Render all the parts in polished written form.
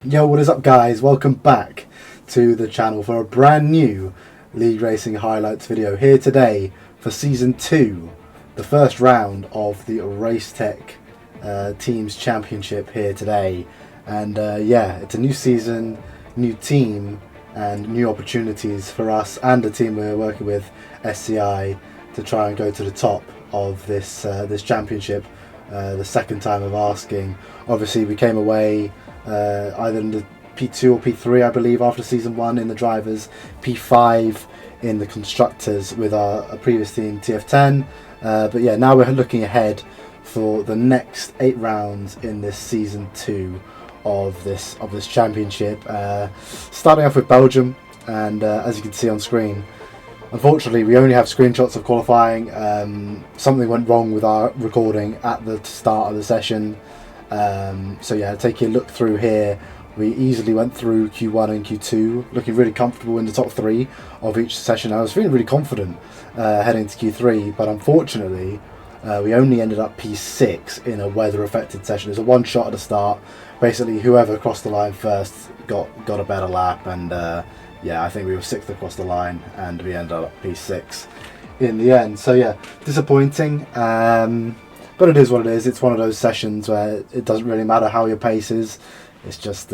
Yo, what is up guys? Welcome back to the channel for a brand new League Racing highlights video here today for Season 2, the first round of the RaceTech Teams Championship here today. And yeah, it's a new season, new team and new opportunities for us and the team we're working with, SCI, to try and go to the top of this championship. The second time of asking. Obviously we came away either in the P2 or P3 I believe after Season 1 in the drivers, P5 in the constructors with our previous team TF10, but yeah, now we're looking ahead for the next 8 rounds in this Season 2 of this championship, starting off with Belgium. And as you can see on screen, unfortunately we only have screenshots of qualifying. Something went wrong with our recording at the start of the session. So yeah, take a look through here. We easily went through Q1 and Q2, looking really comfortable in the top 3 of each session. I was feeling really confident heading to Q3, but unfortunately we only ended up P6 in a weather affected session. It was a one shot at the start. Basically whoever crossed the line first got a better lap, and yeah, I think we were 6th across the line and we ended up P6 in the end. So yeah, disappointing. But it is what it is. It's one of those sessions where it doesn't really matter how your pace is. It's just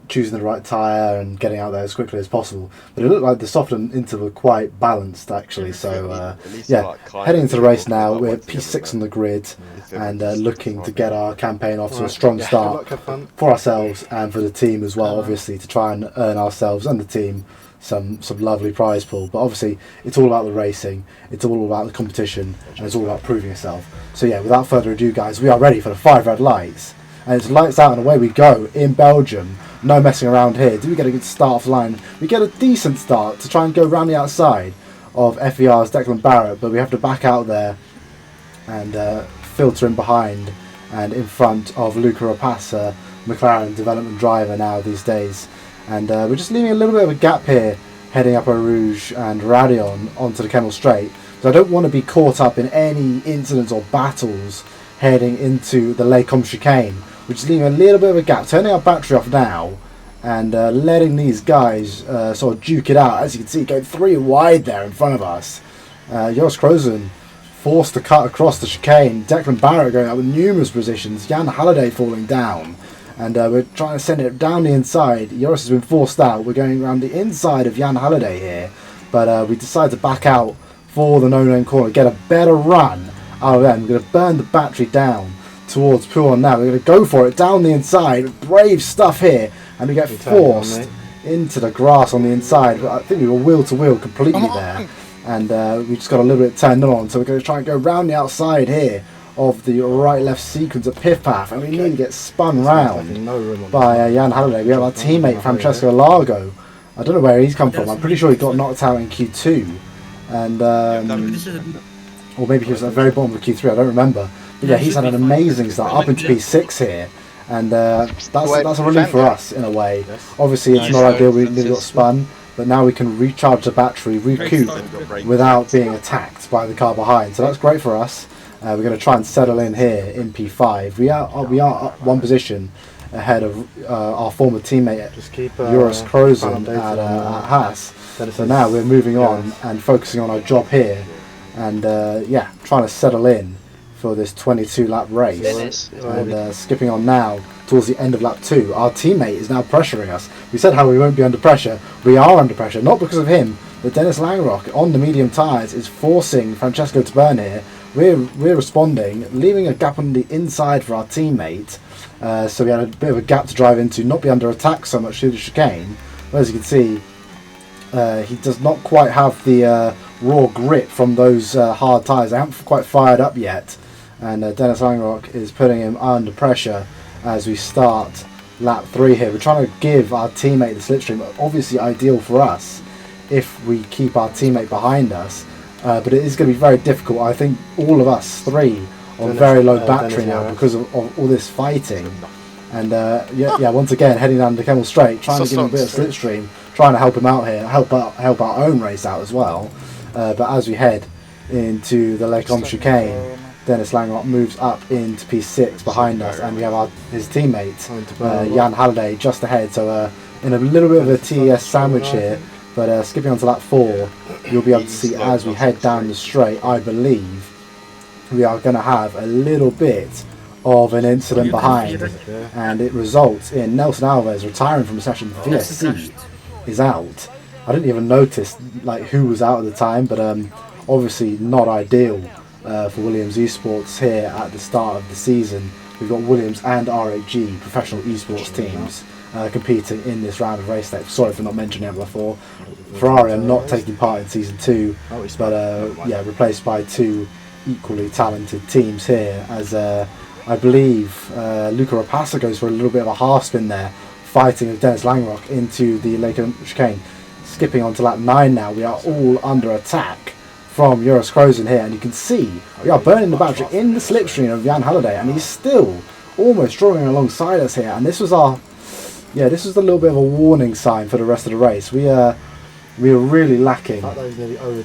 choosing the right tyre and getting out there as quickly as possible. But it looked like the soft and inter were quite balanced actually. So yeah, heading into the race now, we're P6 on the grid and looking to get our campaign off to a strong start for ourselves and for the team as well, obviously, to try and earn ourselves and the team some lovely prize pool. But obviously it's all about the racing, it's all about the competition, and it's all about proving yourself. So yeah, without further ado guys, we are ready for the 5 red lights, and it's lights out and away we go in Belgium. No messing around here. Do we get a good start off the line? We get a decent start to try and go round the outside of FER's Declan Barrett, but we have to back out there and filter in behind and in front of Luca Rapassa, McLaren development driver now these days. And we're just leaving a little bit of a gap here heading up Eau Rouge and Radion onto the Kemmel Straight. So I don't want to be caught up in any incidents or battles heading into the Les Combes chicane. We're just leaving a little bit of a gap, turning our battery off now and letting these guys sort of duke it out. As you can see, going 3 wide there in front of us. Joris Krozen forced to cut across the chicane. Declan Barrett going up with numerous positions. Jan Halliday falling down. And we're trying to send it down the inside. Joris has been forced out. We're going around the inside of Jan Halliday here. But we decide to back out for the no-name corner. Get a better run out of them. We're going to burn the battery down towards Pouon now. We're going to go for it down the inside. Brave stuff here. And we get forced into the grass on the inside. But I think we were wheel-to-wheel completely there. And we just got a little bit turned on. So we're going to try and go round the outside here of the right-left sequence of Piff Path, and we nearly get spun round by Jan Halliday. We have our teammate Francesco Largo. I don't know where he's come from. I'm pretty sure he got knocked out in Q2, and or maybe he was at the very bottom of Q3. I don't remember. But yeah, he's had an amazing start up into P6 here, and that's a relief for us in a way. Obviously, it's not ideal. We nearly got spun, but now we can recharge the battery, recoup without being attacked by the car behind. So that's great for us. We're going to try and settle in here in P5. We are up 1 position ahead of our former teammate Joris Krozen at Haas. So now we're moving on and focusing on our job here, and yeah, trying to settle in for this 22 lap race. And skipping on now towards the end of lap 2. Our teammate is now pressuring us. We said how we won't be under pressure. We are under pressure, not because of him, but Dennis Langrock on the medium tyres is forcing Francesco to burn here. We're responding, leaving a gap on the inside for our teammate. So we had a bit of a gap to drive into, not be under attack so much through the chicane. But as you can see, he does not quite have the raw grip from those hard tyres. They haven't quite fired up yet. And Dennis Langrock is putting him under pressure as we start lap 3 here. We're trying to give our teammate the slipstream, obviously ideal for us if we keep our teammate behind us. But it is going to be very difficult. I think all of us 3 on very low battery now because of all this fighting. And yeah, once again heading down the Kemmel Straight, trying to give him a bit of slipstream, trying to help him out here, help our own race out as well. But as we head into the Les Combes chicane, Dennis Langrock moves up into P6 behind us, and we have his teammate Jan Halliday just ahead. So in a little bit of a TES sandwich here, but skipping on to lap 4, you'll be able to see as we head down the straight, I believe we are going to have a little bit of an incident behind, and it results in Nelson Alves retiring from the session. VSC is out. I didn't even notice like who was out at the time, but obviously not ideal for Williams Esports here at the start of the season. We've got Williams and RHG professional esports teams competing in this round of RaceTech. Sorry for not mentioning it before. Ferrari are not taking part in season 2, but yeah, replaced by 2 equally talented teams here, as I believe Luca Rapace goes for a little bit of a half spin there, fighting with Dennis Langrock into the Laker chicane. Skipping on to lap 9 now, we are all under attack from Joris Krozen here, and you can see we are burning the battery in the slipstream of Jan Halliday, and he's still almost drawing alongside us here. And this was this was a little bit of a warning sign for the rest of the race. We were really lacking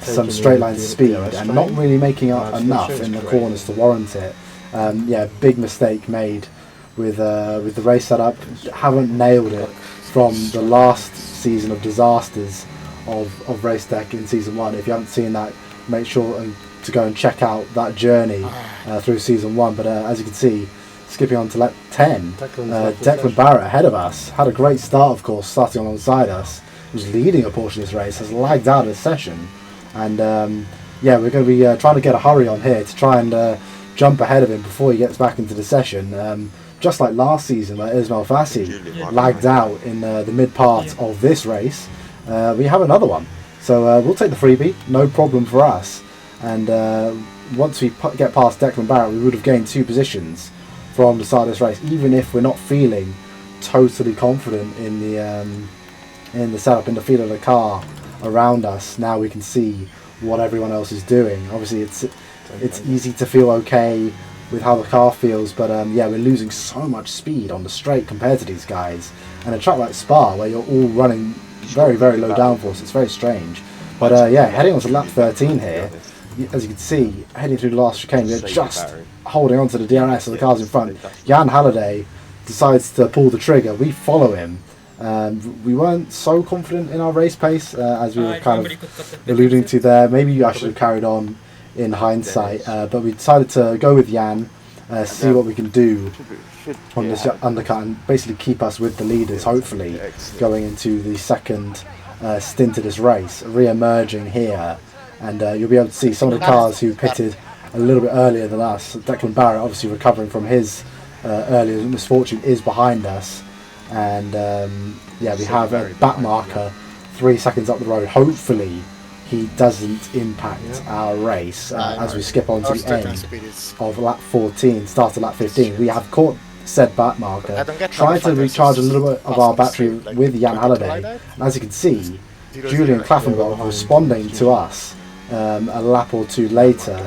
some straight line speed and not really making up enough in the corners to warrant it. Yeah, big mistake made with the race setup. Haven't nailed it from the last season of disasters of RaceTech in season 1. If you haven't seen that, make sure to go and check out that journey through season 1. But as you can see, skipping on to lap 10, Declan Barrett ahead of us had a great start, of course, starting alongside us. Was leading a portion of this race, has lagged out of the session, and yeah, we're going to be trying to get a hurry on here to try and jump ahead of him before he gets back into the session. Just like last season, where Ismail Fassi lagged out in the mid part of this race, we have another one. So we'll take the freebie, no problem for us. And once we get past Declan Barrett, we would have gained 2 positions from the start of this race, even if we're not feeling totally confident in the setup, in the feel of the car around us. Now we can see what everyone else is doing. Obviously it's easy to feel okay with how the car feels, but yeah, we're losing so much speed on the straight compared to these guys. And a track like Spa, where you're all running very, very low downforce, it's very strange. But yeah, heading on to lap 13 here, as you can see, heading through the last chicane, we're just holding on to the DRS of the cars in front. Jan Halliday decides to pull the trigger. We follow him. We weren't so confident in our race pace, as we were kind of alluding to there. Maybe I should have carried on in hindsight, but we decided to go with Jan, see what we can do on this undercut and basically keep us with the leaders, hopefully, going into the second stint of this race. Re-emerging here, and you'll be able to see some of the cars who pitted a little bit earlier than us. Declan Barrett, obviously recovering from his earlier misfortune, is behind us. And yeah, we have a back marker 3 seconds up the road. Hopefully he doesn't impact our race as we skip on to the end of lap 14, start of lap 15. We have caught said back marker, tried to recharge a little bit of our battery with Jan Halliday, and as you can see, Julian Klaffenbach responding to us a lap or two later,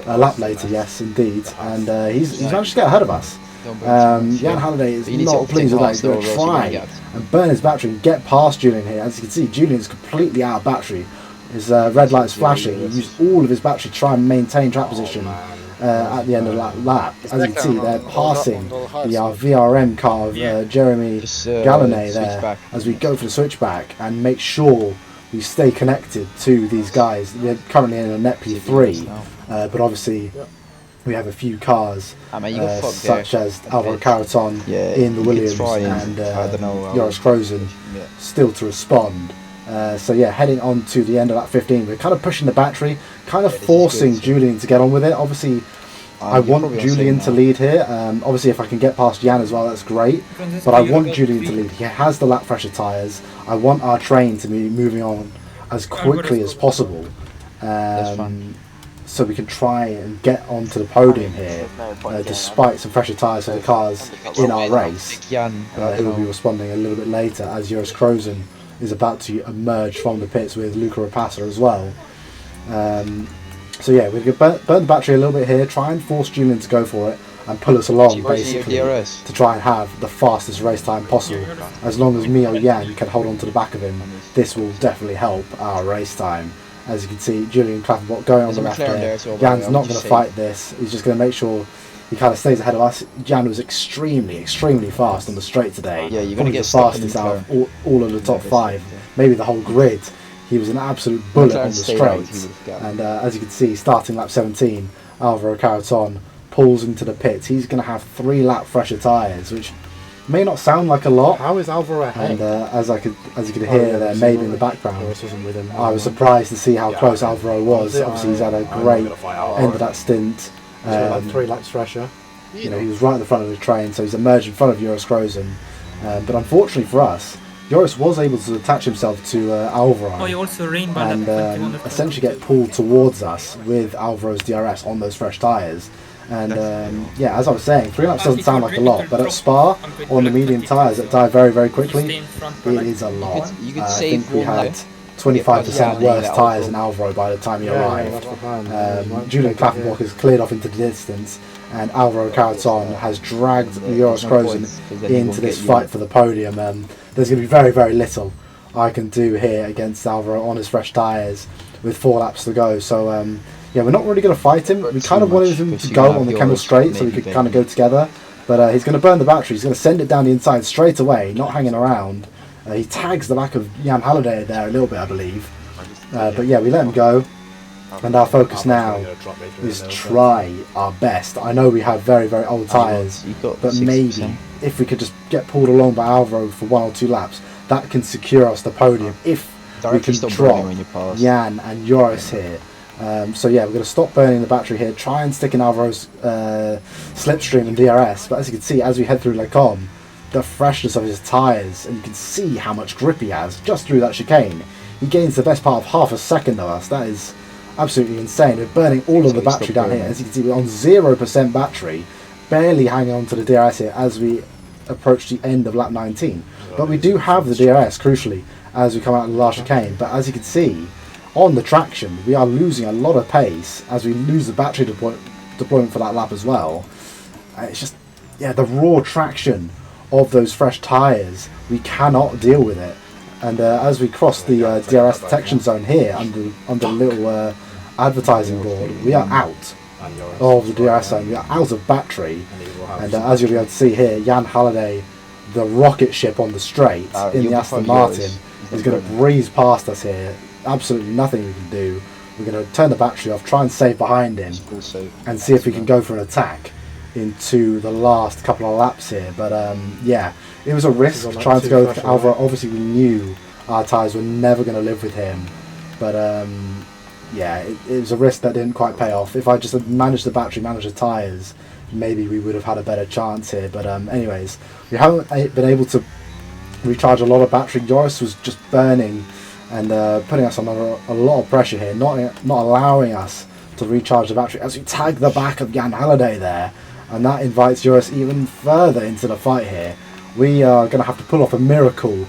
yes indeed, and he's managed to get ahead of us. Jan Halliday is not pleased with that. He's going to try and burn his battery and get past Julian here. As you can see, Julian's completely out of battery. His red light's flashing. He used all of his battery to try and maintain track position at the end of that lap. As you can see, they're passing the VRM car of Jeremy Gallanet there as we go for the switchback and make sure we stay connected to these guys. We're currently in a net P3, but obviously we have a few cars such as Alvaro Caraton in the Williams and Joris Krozen still to respond. So yeah, heading on to the end of that 15, we're kind of pushing the battery, kind of forcing Julian to get on with it. Obviously, I want Julian to lead here. Obviously, if I can get past Jan as well, that's great. But I want Julian to lead. He has the lap pressure tyres. I want our train to be moving on as quickly as possible. So we can try and get onto the podium here, despite some fresher tyres for the cars in our race, who will be responding a little bit later as Joris Krozen is about to emerge from the pits with Luca Rapace as well. So yeah, we're going to burn the battery a little bit here, try and force Julian to go for it and pull us along basically to try and have the fastest race time possible. As long as me or Jan can hold on to the back of him, this will definitely help our race time. As you can see, Julian Clapperbot going on the left there. Jan's not going to fight this. He's just going to make sure he kind of stays ahead of us. Jan was extremely fast on the straight today. Yeah, you're going to get the fastest out of all of the top 5, maybe the whole grid. He was an absolute bullet on the straight. And as you can see, starting lap 17, Alvaro Carreton pulls into the pits. He's going to have 3 lap fresher tyres, which may not sound like a lot. How is Alvaro ahead? And as you could hear there, maybe in the background, I was surprised to see how close Alvaro was. Obviously, he's had a great end of that stint. 3 laps fresher. You know, he was right at the front of the train, so he's emerged in front of Joris Krozen. But unfortunately for us, Joris was able to attach himself to Alvaro and essentially get pulled towards us with Alvaro's DRS on those fresh tyres. And yeah, as I was saying, 3 laps doesn't sound like a lot, but at Spa, on the medium tyres that die very quickly, it is a lot. I think we had 25% worse tyres than Alvaro by the time he arrived. Julian Clapperbot has cleared off into the distance, and Alvaro Carreton has dragged Joris Krozen into this fight for the podium. There's going to be very little I can do here against Alvaro on his fresh tyres with 4 laps to go. So yeah, we're not really going to fight him. We kind of wanted him to go on the Kemmel straight so we could kind of go together, but he's going to burn the battery. He's going to send it down the inside straight away, not hanging around. He tags the back of Jan Halliday there a little bit, I believe. But yeah, we let him go. And our focus now is try our best. I know we have very old tyres, but maybe if we could just get pulled along by Alvaro for 1 or 2 laps, that can secure us the podium if we can drop Jan and Joris here. So yeah, we're going to stop burning the battery here, try and stick in Alvaro's slipstream and DRS. But as you can see, as we head through Les Combes, the freshness of his tyres, and you can see how much grip he has just through that chicane. He gains the best part of half a second of us. That is absolutely insane. We're burning all of the battery down here. As you can see, we're on 0% battery, barely hanging on to the DRS here as we approach the end of lap 19. But we do have the DRS, crucially, as we come out of the last chicane. But as you can see, on the traction, we are losing a lot of pace as we lose the battery deployment for that lap as well. It's just, yeah, the raw traction of those fresh tyres, we cannot deal with it. And as we cross the DRS detection zone here under the little advertising board, we are out of the DRS zone. We are out of battery. And as you'll be able to see here, Jan Halliday, the rocket ship on the straight in the Aston Martin, is going to breeze past us here. Absolutely nothing we can do. We're going to turn the battery off, try and save behind him, and see if we can go for an attack into the last couple of laps here. But yeah, it was a risk trying to go with Alvaro. Obviously we knew our tyres were never going to live with him, but yeah, it was a risk that didn't quite pay off. If I just had managed the battery, managed the tyres, maybe we would have had a better chance here. But anyways, we haven't been able to recharge a lot of battery. Joris was just burning and putting us under a lot of pressure here, not allowing us to recharge the battery as we tag the back of Jan Halliday there. And that invites Joris even further into the fight here. We are going to have to pull off a miracle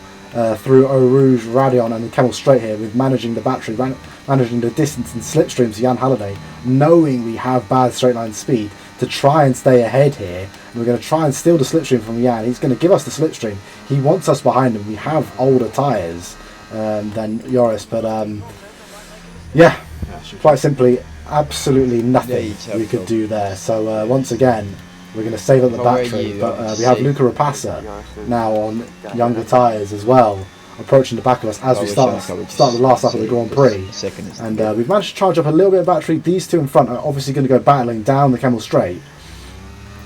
through Eau Rouge, Radion and the Kemmel Straight here with managing the battery, managing the distance and slipstream to Jan Halliday, knowing we have bad straight line speed to try and stay ahead here. And we're going to try and steal the slipstream from Jan. He's going to give us the slipstream. He wants us behind him. We have older tyres than Joris, but yeah, quite simply, absolutely nothing we could do there. So once again, we're going to save up the battery, but we have Luca Rapassa now on younger tyres as well, approaching the back of us as we start the last lap of the Grand Prix. And we've managed to charge up a little bit of battery. These two in front are obviously going to go battling down the Kemmel Straight,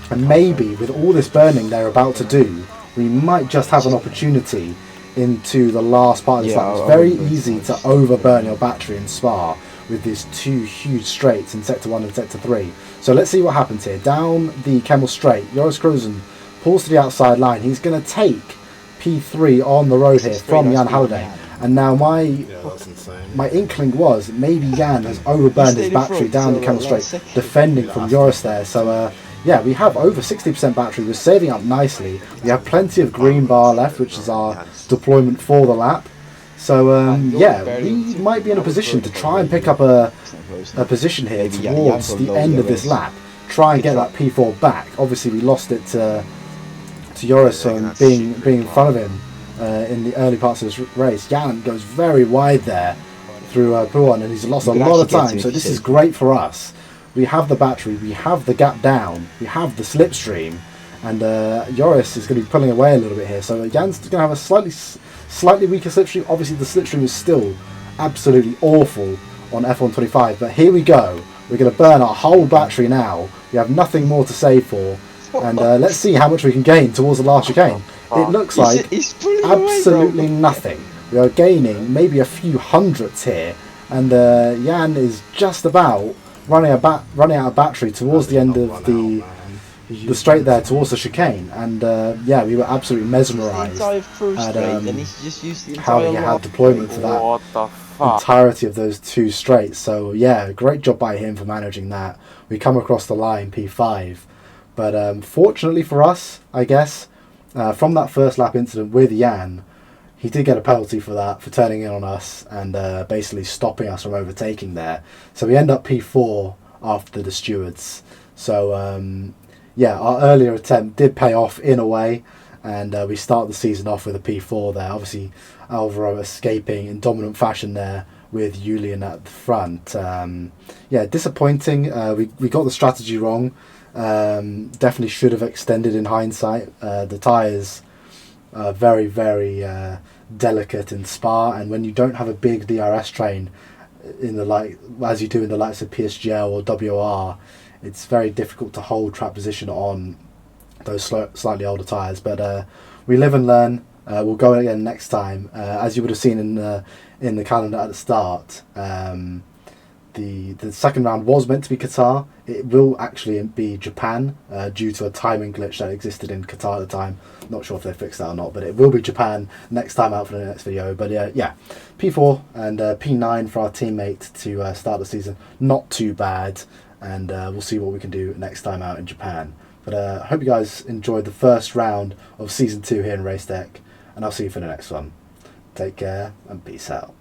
and maybe with all this burning they're about to do, we might just have an opportunity into the last part of this lap. It's very easy to overburn your battery in Spa with these 2 huge straights in Sector 1 and Sector 3. So let's see what happens here. Down the Kemmel Straight, Joris Krozen pulls to the outside line. He's going to take P3 on the road here from Jan Halliday. And now my inkling was maybe Jan has overburned his battery down the Kemmel Straight, defending from Joris there. So yeah, we have over 60% battery. We're saving up nicely. We have plenty of green bar left, which is our deployment for the lap. So yeah, we might be in a position to try and pick up a position here towards the end of this lap. Try and get that P4 back. Obviously we lost it to Joris being in front of him in the early parts of this race. Jan goes very wide there, through P1, and he's lost a You can lot of actually get time. to So it, this you is see. great for us. We have the battery, we have the gap down, we have the slipstream, and Joris is going to be pulling away a little bit here. So Jan's going to have a slightly weaker slipstream. Obviously, the slipstream is still absolutely awful on F125, but here we go. We're going to burn our whole battery now. We have nothing more to save for, and let's see how much we can gain towards the last chicane. It looks like He's pulling away, absolutely bro. nothing. We are gaining maybe a few hundredths here, and Jan is just about running out of battery towards the end of the straight there, towards the chicane, and yeah, we were absolutely mesmerised The entire through at straight, and he's just used the how entire he lot. had deployment for that What the fuck? entirety of those two straights. So yeah, great job by him for managing that. We come across the line P5, but fortunately for us, I guess, from that first lap incident with Jan, he did get a penalty for that, for turning in on us and basically stopping us from overtaking there. So we end up P4 after the stewards. So yeah, our earlier attempt did pay off in a way, and we start the season off with a P4 there. Obviously, Alvaro escaping in dominant fashion there with Julian at the front. Yeah, disappointing. We got the strategy wrong. Definitely should have extended in hindsight. The tyres are very, very delicate in Spa, and when you don't have a big DRS train in the as you do in the likes of PSGL or WR, it's very difficult to hold track position on those slightly older tyres. But we live and learn. We'll go again next time. As you would have seen in the calendar at the start, the second round was meant to be Qatar. It will actually be Japan due to a timing glitch that existed in Qatar at the time. Not sure if they fixed that or not, but it will be Japan next time out for the next video. But yeah, P4 and P9 for our teammate to start the season. Not too bad, and we'll see what we can do next time out in Japan. But I hope you guys enjoyed the first round of Season 2 here in RaceTech, and I'll see you for the next one. Take care and peace out.